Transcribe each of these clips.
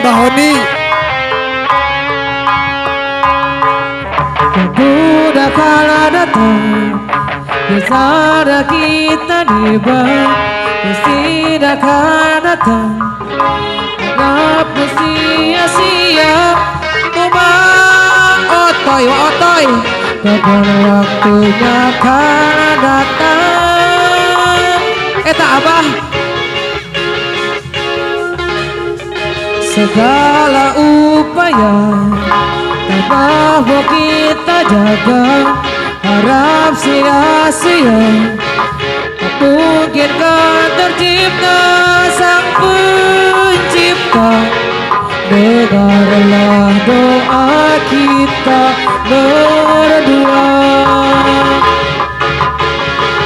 Bahoni. Udah kala datang, bisa kita dibang, tidak akan datang. Kenapa sia-sia, cuma otoy. Kapan waktunya akan datang. Tak abah. Segala upaya bahwa kita jaga, harap sia-sia. Mungkin kan tercipta sang pencipta. Dengarlah doa kita berdua.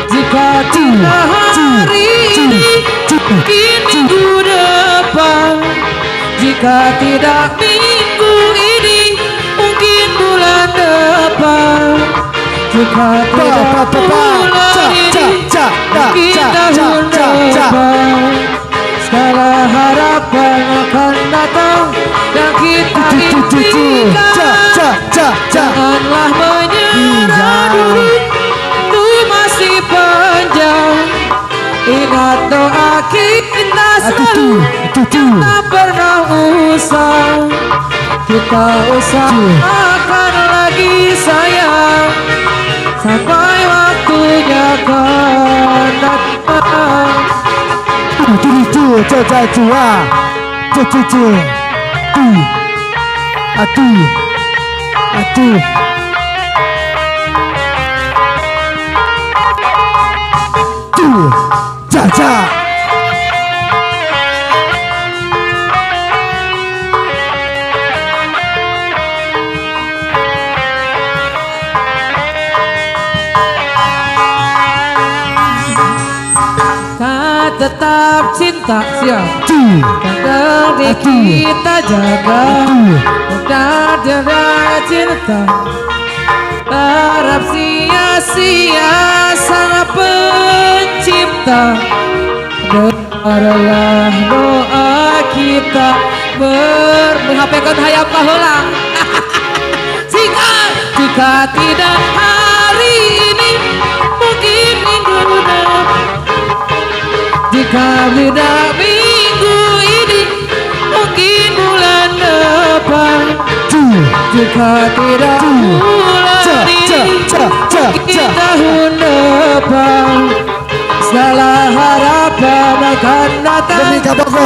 Jika tidak hari ini, mungkin minggu depan. Jika tidak minggu ini, mungkin bulan depan. Jika tidak bulan ini, mungkin tahun depan. Segala harapan akan datang dan kita impikan. Janganlah menyerah dulu, itu masih panjang. Ingat doa kita selalu, kita pernah usah. Kita usahakan lagi sayang, sampai waktunya akan datang. Tetap cinta siap kadang kita jaga, dan jaga cinta. Harap sia-sia sang pencipta. Dengarlah doa kita berhapekan hayam kahulang. Jika tidak hari ini, mungkin minggu depan. Jika tidak minggu ini, mungkin bulan depan. Jika tidak bulan ini, mungkin tahun depan. Segala harapan akan datang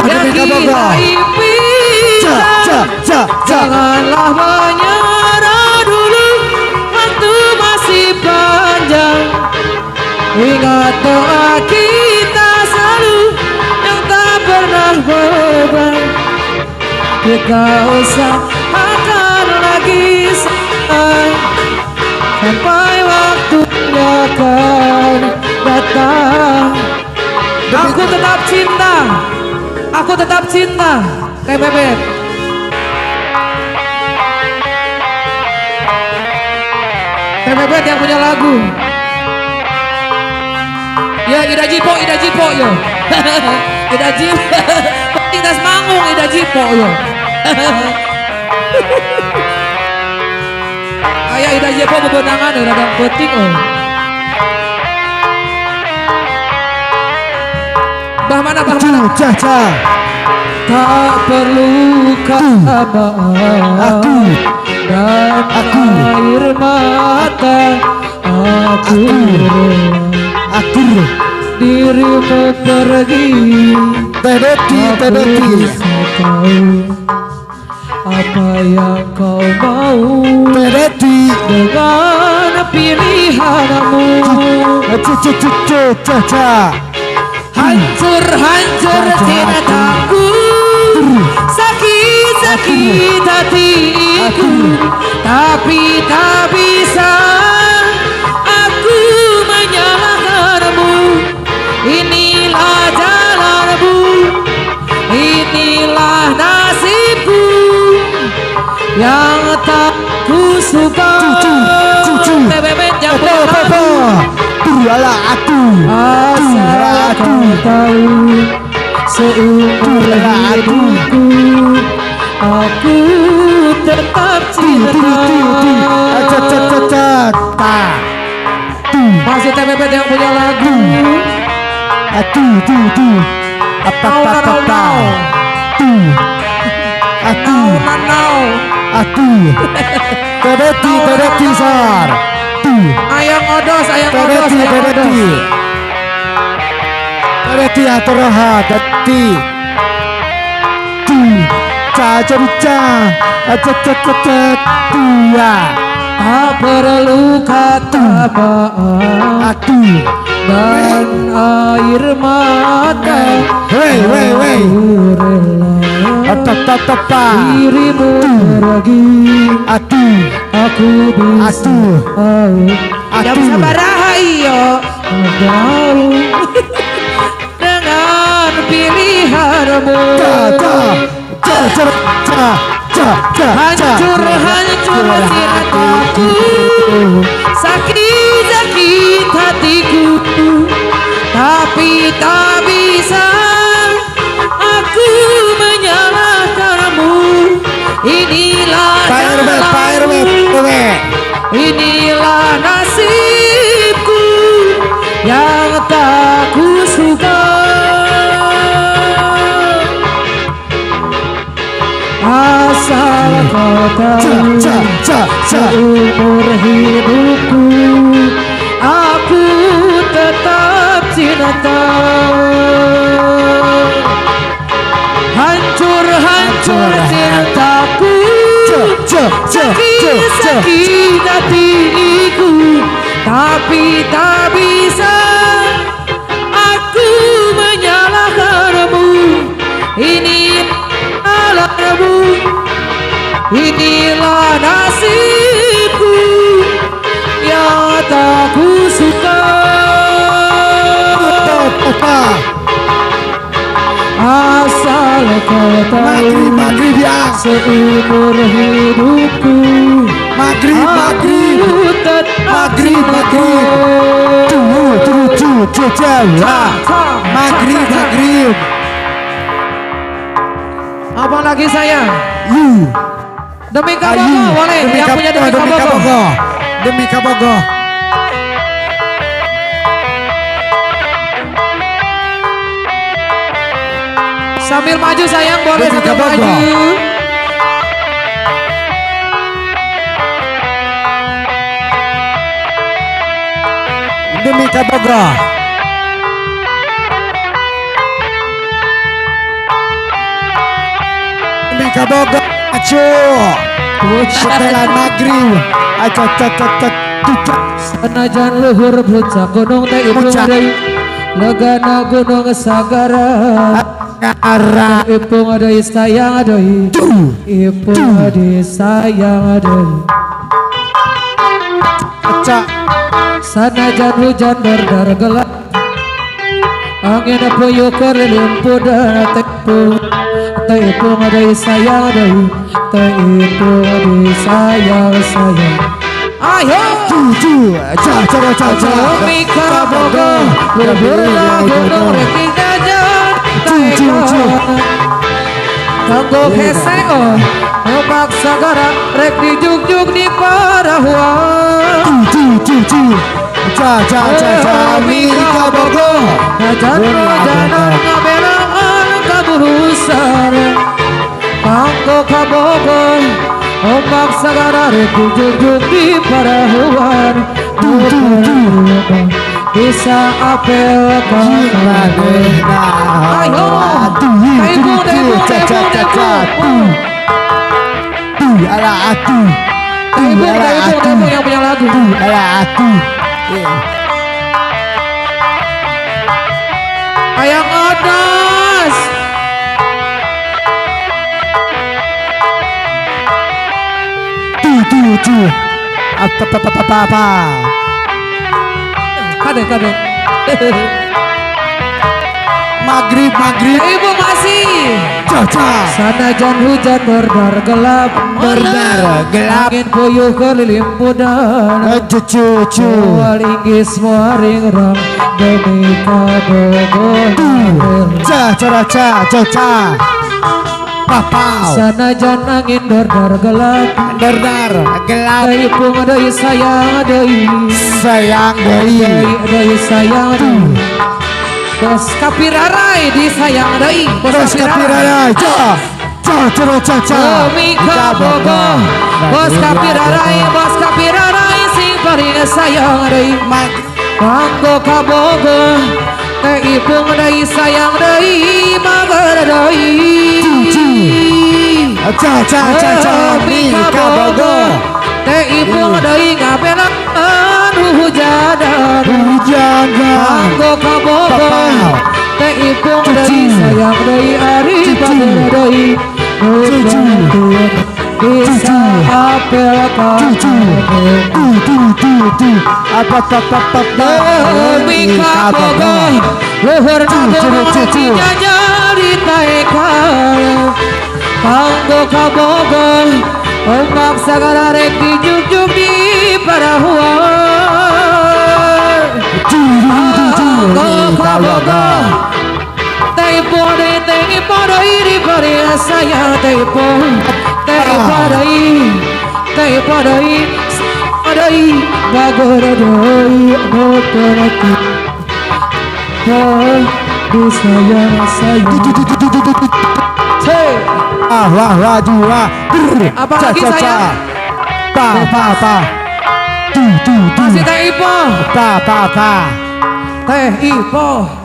dan kita impikan. Janganlah menyerah dulu, waktu masih panjang. Ingat doa kita selalu, yang tak pernah berubah. Kita usahakan lagi sayang, sampai waktunya akan datang. Aku tetap cinta, aku tetap cinta. Kayak Bebek. Kayak Bebek yang punya lagu. Ya Ida Jipo yo. Ida Jipo. Kita semangung Ida Jipo yo. Ayah Ida Jipo bebenangan ada penting oh. Bah mana? Tak perlu kata aku dan air mata aku dirimu pergi. Tedeti apa yang kau mau. Tedeti dengan pilihanmu. Hancur cintaku, sakit hatiku, tapi tak bisa aku menyalahkanmu. Inilah jalanmu, inilah nasibku yang tak ku suka. Bebek yang ala atu. Asal kau tahu seumur hidupku aku tetap cinta. Masih TPP yang punya lagu. Atu. Apa. Atu. Tereti sar. Ayang odos. Tereti atoroha dati. Ya. Tak perlu kata maaf dan air mata. Wey. Apa. Dirimu pergi, aku bisa yang sabaraha iyo tahu dengan pilihanmu. Hancur cintaku, sakit hatiku, tapi tak bisa aku menyalahkanmu. Inilah jalanmu, inilah nasibku yang tak ku suka. Asal kau tahu seumur hidupku aku tetap cinta. Hancur cintaku, sakit hatiku, tapi tak bisa aku menyalahkanmu. Inilah nasibku yang tak ku suka. Asal kau tahu seumur hidupku aku tetap cinta. Maghrib. Apa lagi sayang? Demi Kabogo boleh, yang punya Demi Kabogo. Demi Kabogo. Sambil maju sayang boleh, Demi sambil Kabogo. maju. Demi Kabogo. Demi Kabogo. Setelah maghrib. Senajan luhur puncak gunung teh ibung deui, legana gunung sagara. Ipung deui sayang deui, ipung deui sayang deui. Sanajan hujan berdar gelap, angin puyuh kerlimpun tepung. Tepung deui sayang deui, tepung deui sayang. Ayo Demi Kabogo, leburna gunung reki dajan taekon. Kanggo heseo, ombak sagara rek dijuk-juk di parahuan. Demi Kabogo, najan-najanan ngabelaan kaburusan. Kanggo Kabogo, ombak sagara rek dijuk-juk di parahuan. Bisa apel panganena. Ayo Daibu Ala aku. Daibu yang punya lagu. Ala aku. Ayang odos. Apa. Kade maghrib Ibu masih. Caca Sanajan hujan berdar gelap Angin puyuh keliling pudan cucu Walinggis waring rang demi kadogo caca papau Sanajan angin berdar gelap dardar gelap Ipung adai sayang adai sayang dari Adai sayang adai Bos kapirarai disayang adai bos kapiraya caca Mika bogo Bos kapirarai sing paling sayang adai Manggo kabogo Teh ipung adai sayang adai magar adai caca Mika bogo Teh ipung adai ngabelan hujadan Manggo kabogo Teh ipung adai sayang adai ari magar adai Bisa apel apa Mika bogo Luhur nado matinya nyari taekan Kanggo kabogo Ombak sagara rek dijuk-juk di parahuan Kanggo kabogo Teipo iri pari saya teipo adai bagoradai motorati disayang hey wah dua apa lagi sayang pa masih teipo pa teipo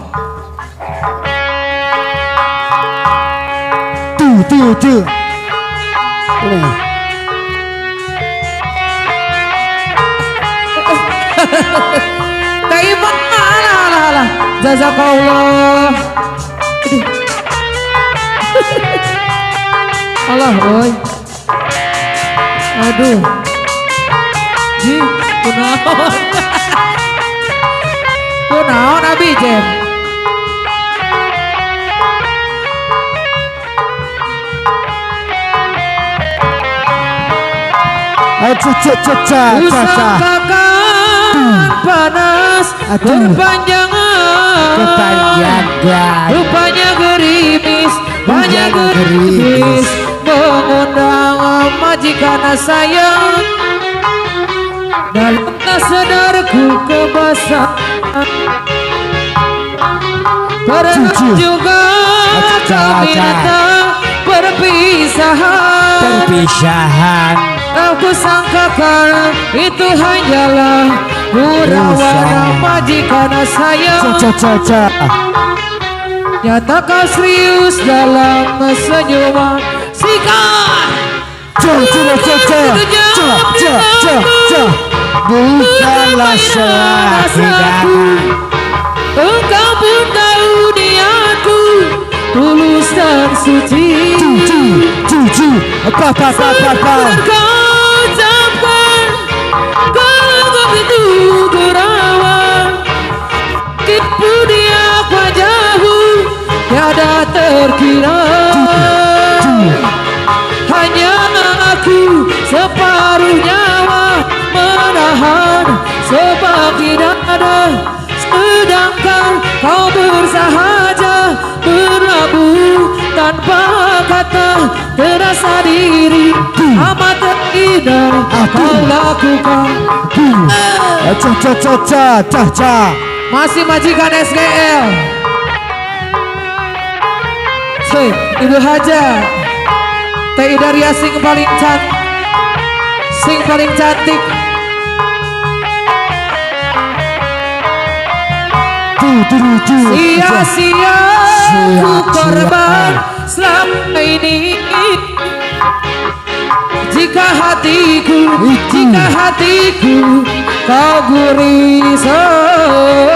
tu teipo alah jazakallah Allah oi aduh ji kunaon abi jem Usangkakan panas kepanjangan rupanya gerimis banyak gerimis mengundang majikan sayang dalam tak sadarku kebasahan pernah juga kami datang perpisahan aku sangkakan itu hanyalah murawara majikan sayang nyata kau serius dalam senyuman sikat bukanlah sehidangan engkau pun tahu niatku tulus dan suci apa begitu terawang tipu dia wajahmu tiada terkira hanya aku separuh nyawa menahan sebagi dada sedangkan kau bersahaja berlabuh tanpa kata terasa diri amat indah kau lakukan masih majikan SGL Soy, Ibu Haja Teh Idaria sing paling cantik sia-sia ku korban selama ini jika hatiku kau gurisau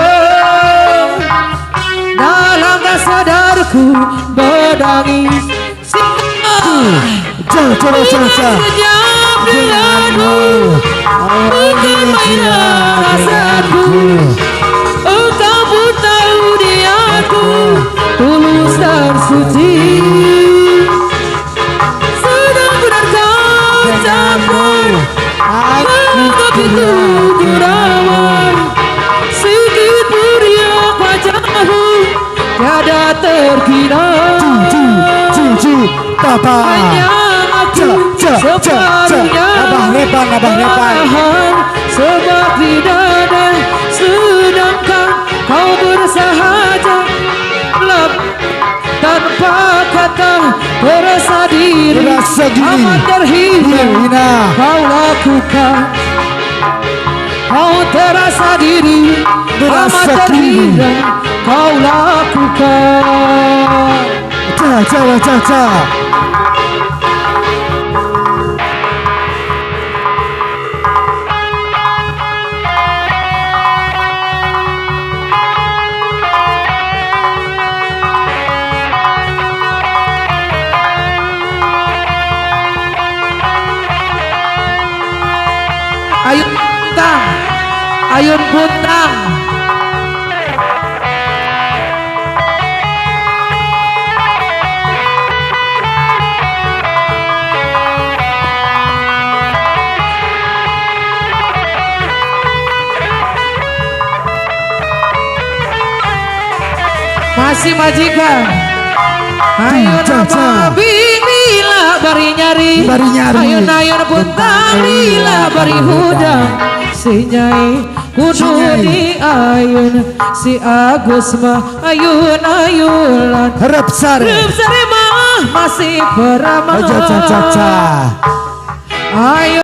dalam tak sadarku berdangis sejak bulanmu bukan mainan rasaku engkau pun tahu niatku pa. hanya aku separuhnya Abah Repan, Abah Repan. malahan sebab di dada, sedangkan kau bersahaja lep tanpa kata berasa diri Berasa diri. amat terhina Hina. kau lakukan. Kau terasa diri Terasa amat terhina kau lakukan. Ca. Ayun puntang. Masih majikan. Ayun apa bila bari nyari. Ayun puntang bila bari hudang. Si Nyai kudu di ayun, si Agus mah ayun-ayunan. Rep sare mah masih peramah. Ca. Ayun